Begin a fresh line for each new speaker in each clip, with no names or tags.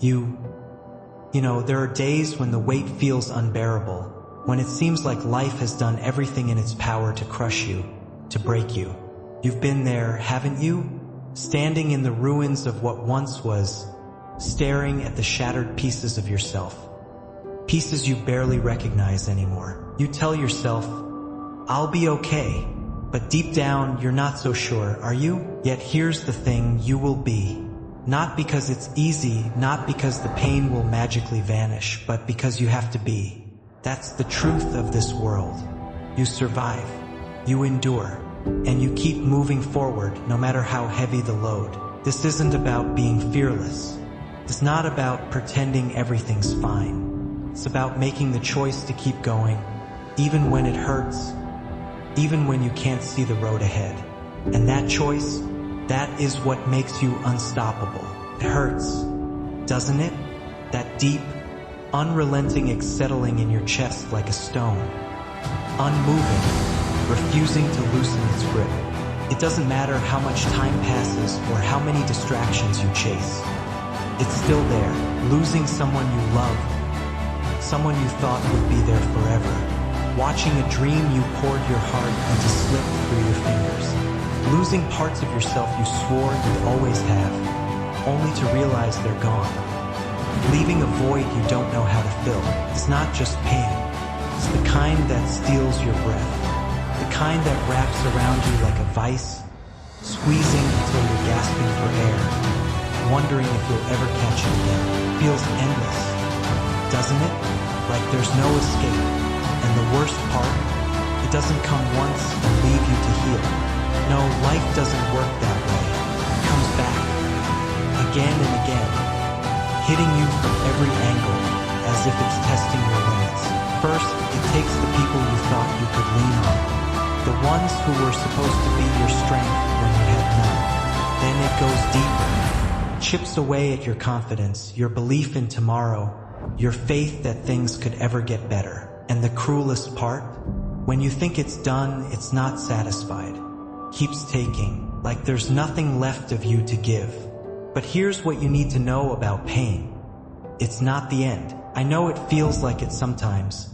There are days when the weight feels unbearable, when it seems like life has done everything in its power to crush you, to break you. You've been there, haven't you? Standing in the ruins of what once was, staring at the shattered pieces of yourself. Pieces you barely recognize anymore. You tell yourself, I'll be okay. But deep down, you're not so sure, are you? Yet here's the thing, you will be. Not because it's easy, not because the pain will magically vanish, but because you have to be. That's the truth of this world. You survive, you endure, and you keep moving forward no matter how heavy the load. This isn't about being fearless. It's not about pretending everything's fine. It's about making the choice to keep going, even when it hurts, even when you can't see the road ahead. And that choice, that is what makes you unstoppable. It hurts, doesn't it? That deep, unrelenting settling in your chest like a stone. Unmoving, refusing to loosen its grip. It doesn't matter how much time passes or how many distractions you chase. It's still there, losing someone you love, someone you thought would be there forever. Watching a dream you poured your heart into slip through your fingers. Losing parts of yourself you swore you'd always have, only to realize they're gone. Leaving a void you don't know how to fill. It's not just pain. It's the kind that steals your breath. The kind that wraps around you like a vice, squeezing until you're gasping for air, wondering if you'll ever catch it again. Feels endless, doesn't it? Like there's no escape. And the worst part, it doesn't come once and leave you to heal. No, life doesn't work that way. It comes back, again and again, hitting you from every angle, as if it's testing your limits. First, it takes the people you thought you could lean on, the ones who were supposed to be your strength when you had none. Then it goes deeper, chips away at your confidence, your belief in tomorrow, your faith that things could ever get better. And the cruelest part? When you think it's done, it's not satisfied. Keeps taking, like there's nothing left of you to give. But here's what you need to know about pain. It's not the end. I know it feels like it sometimes,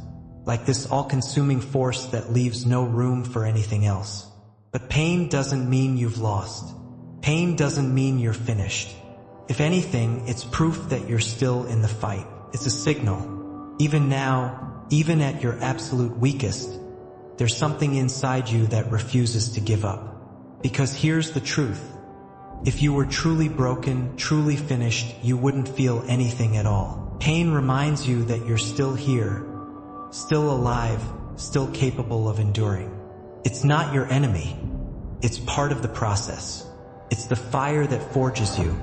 like this all-consuming force that leaves no room for anything else. But pain doesn't mean you've lost. Pain doesn't mean you're finished. If anything, it's proof that you're still in the fight. It's a signal. Even now, even at your absolute weakest, there's something inside you that refuses to give up. Because here's the truth. If you were truly broken, truly finished, you wouldn't feel anything at all. Pain reminds you that you're still here, still alive, still capable of enduring. It's not your enemy. It's part of the process. It's the fire that forges you,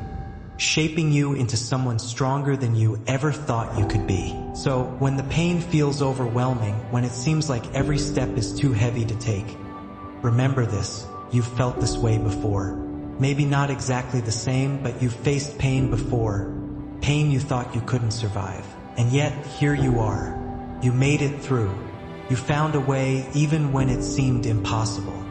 shaping you into someone stronger than you ever thought you could be. So, when the pain feels overwhelming, when it seems like every step is too heavy to take, remember this, you've felt this way before. Maybe not exactly the same, but you've faced pain before, pain you thought you couldn't survive. And yet, here you are. You made it through. You found a way even when it seemed impossible.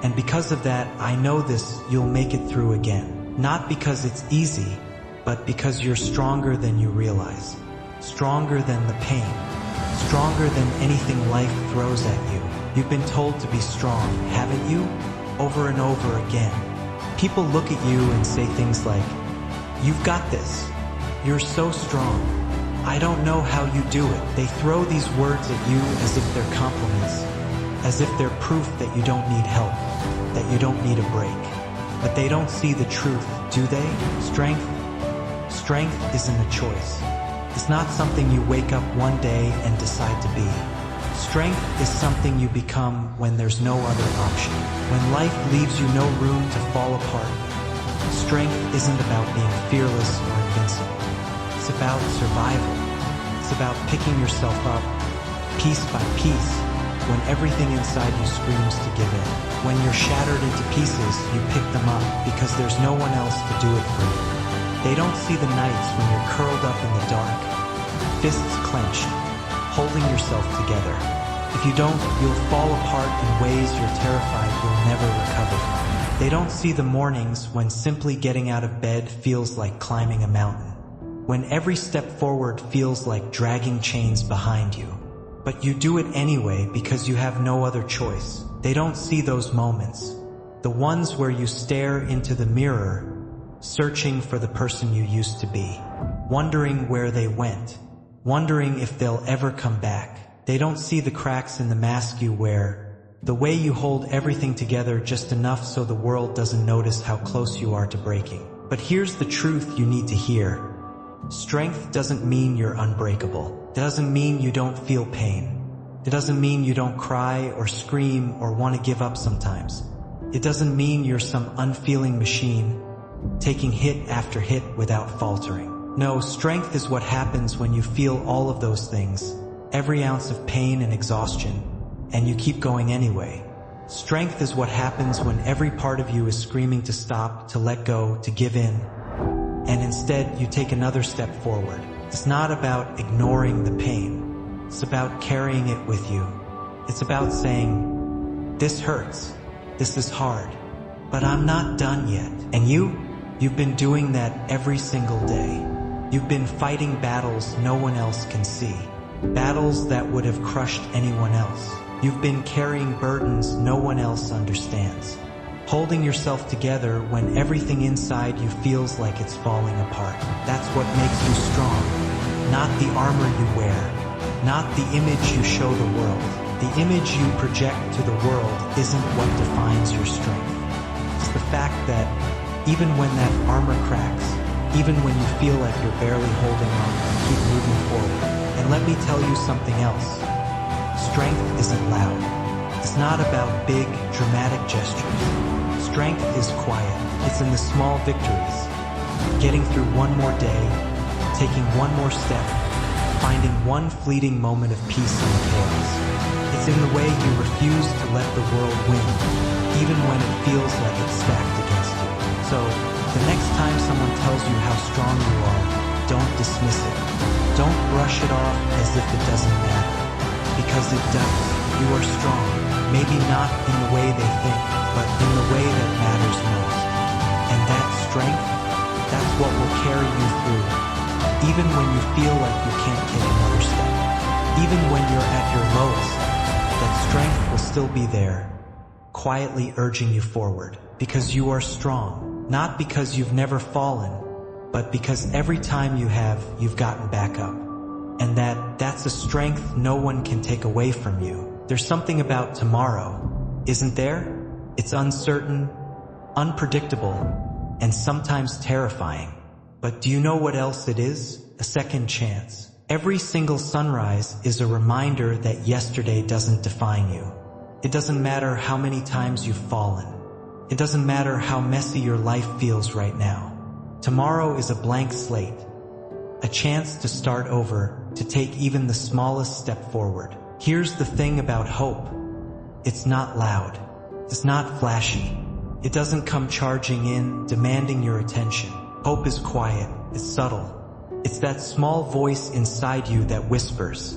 And because of that, I know this, you'll make it through again. Not because it's easy, but because you're stronger than you realize. Stronger than the pain. Stronger than anything life throws at you. You've been told to be strong, haven't you? Over and over again. People look at you and say things like, "You've got this. You're so strong. I don't know how you do it." They throw these words at you as if they're compliments, as if they're proof that you don't need help, that you don't need a break. But they don't see the truth, do they? Strength isn't a choice. It's not something you wake up one day and decide to be. Strength is something you become when there's no other option. When life leaves you no room to fall apart. Strength isn't about being fearless or invincible. It's about survival. It's about picking yourself up, piece by piece, when everything inside you screams to give in. When you're shattered into pieces, you pick them up because there's no one else to do it for you. They don't see the nights when you're curled up in the dark, fists clenched, holding yourself together. If you don't, you'll fall apart in ways you're terrified you'll never recover from. They don't see the mornings when simply getting out of bed feels like climbing a mountain. when every step forward feels like dragging chains behind you. But you do it anyway because you have no other choice. They don't see those moments. The ones where you stare into the mirror, searching for the person you used to be, wondering where they went, wondering if they'll ever come back. They don't see the cracks in the mask you wear, the way you hold everything together just enough so the world doesn't notice how close you are to breaking. But here's the truth you need to hear. Strength doesn't mean you're unbreakable. It doesn't mean you don't feel pain. It doesn't mean you don't cry or scream or want to give up sometimes. It doesn't mean you're some unfeeling machine, taking hit after hit without faltering. No, strength is what happens when you feel all of those things, every ounce of pain and exhaustion, and you keep going anyway. Strength is what happens when every part of you is screaming to stop, to let go, to give in, and instead you take another step forward. It's not about ignoring the pain. It's about carrying it with you. It's about saying, this hurts, this is hard, but I'm not done yet. And you've been doing that every single day. You've been fighting battles no one else can see, battles that would have crushed anyone else. You've been carrying burdens no one else understands, holding yourself together when everything inside you feels like it's falling apart. That's what makes you strong, not the armor you wear, not the image you show the world. The image you project to the world isn't what defines your strength. It's the fact that even when that armor cracks, even when you feel like you're barely holding on, keep moving forward. And let me tell you something else. Strength isn't loud. It's not about big, dramatic gestures. Strength is quiet. It's in the small victories. Getting through one more day, taking one more step, finding one fleeting moment of peace in the chaos. It's in the way you refuse to let the world win, even when it feels like it's stacked against you. So, the next time someone tells you how strong you are, don't dismiss it. Don't brush it off as if it doesn't matter. Because it does. You are strong. Maybe not in the way they think, but in the way that matters most. And that strength, that's what will carry you through. Even when you feel like you can't take another step. Even when you're at your lowest, that strength will still be there, quietly urging you forward. Because you are strong. Not because you've never fallen, but because every time you have, you've gotten back up. And that's a strength no one can take away from you. There's something about tomorrow, isn't there? It's uncertain, unpredictable, and sometimes terrifying. But do you know what else it is? A second chance. Every single sunrise is a reminder that yesterday doesn't define you. It doesn't matter how many times you've fallen. It doesn't matter how messy your life feels right now. Tomorrow is a blank slate. A chance to start over, to take even the smallest step forward. Here's the thing about hope. It's not loud. It's not flashy. It doesn't come charging in, demanding your attention. Hope is quiet. It's subtle. It's that small voice inside you that whispers,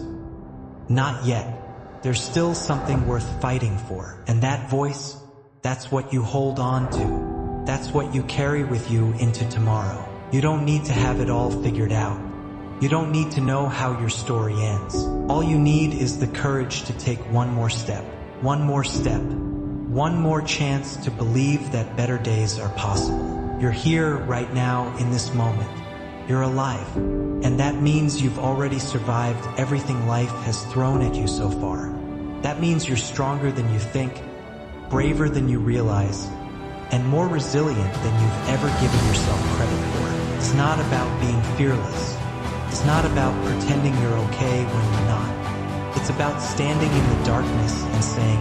not yet. There's still something worth fighting for. And that voice, that's what you hold on to. That's what you carry with you into tomorrow. You don't need to have it all figured out. You don't need to know how your story ends. All you need is the courage to take one more step. One more step. One more chance to believe that better days are possible. You're here right now in this moment. You're alive. And that means you've already survived everything life has thrown at you so far. That means you're stronger than you think, braver than you realize, and more resilient than you've ever given yourself credit for. It's not about being fearless. It's not about pretending you're okay when you're not. It's about standing in the darkness and saying,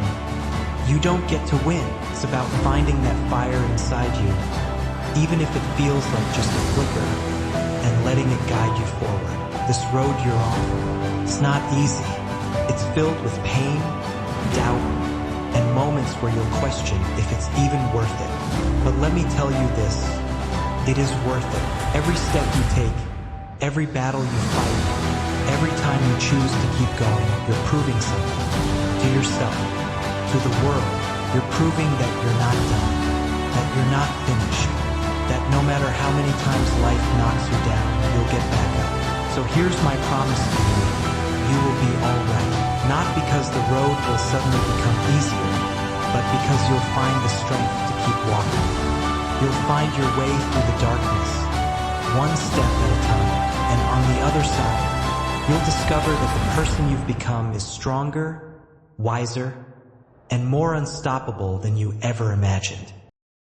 you don't get to win. It's about finding that fire inside you, even if it feels like just a flicker, and letting it guide you forward. This road you're on, it's not easy. It's filled with pain, doubt, and moments where you'll question if it's even worth it. But let me tell you this, it is worth it. Every step you take, every battle you fight, every time you choose to keep going, you're proving something. To yourself, to the world, you're proving that you're not done, that you're not finished. that no matter how many times life knocks you down, you'll get back up. So here's my promise to you. You will be alright. Not because the road will suddenly become easier, but because you'll find the strength to keep walking. You'll find your way through the darkness, one step at a time, and on the other side, you'll discover that the person you've become is stronger, wiser, and more unstoppable than you ever imagined.